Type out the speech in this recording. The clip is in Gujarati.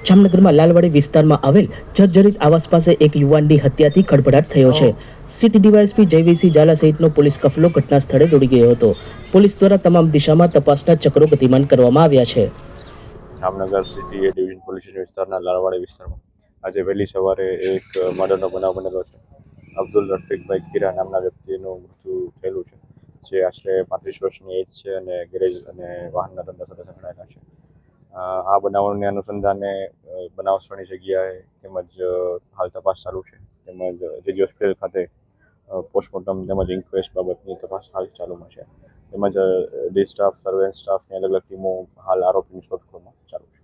જામનગરમાં લાલવાડી વિસ્તારમાં આવેલ જર્જરિત આવાસ પાસે એક યુવાનની હત્યાથી ખળભળાટ થયો છે. સિટી ડીવાયએસપી જયવીરસિંહ ઝાલા સહિતનો પોલીસ કાફલો ઘટના સ્થળે દોડી ગયો હતો. પોલીસ દ્વારા તમામ દિશામાં તપાસના ચક્રો ગતિમાન કરવામાં આવ્યા છે. જામનગર સિટી એ ડિવિઝન પોલીસ સ્ટેશન વિસ્તારના લાલવાડી વિસ્તારમાં આજે વહેલી સવારે એક મર્ડરનો બનાવ બનેલો છે. અબ્દુલ રફીકભાઈ ખીરા નામના વ્યક્તિનું મૃત્યુ થયેલું છે, જે આશરે 35 વર્ષની એજ છે અને ગેરેજ અને વાહનના ધંધા સાથે સંકળાયેલા છે. આ બનાવને અનુસંધાને બનાવ સ્થળની જગ્યાએ તેમજ હાલ તપાસ ચાલુ છે, તેમજ જેજી હોસ્પિટલ ખાતે પોસ્ટમોર્ટમ તેમજ ઇન્ક્વેસ્ટ બાબતની તપાસ હાલ ચાલુમાં છે, તેમજ ડી સ્ટાફ, સર્વેલન્સ સ્ટાફની અલગ અલગ ટીમો હાલ આરોપીની શોધખોળમાં ચાલુ છે.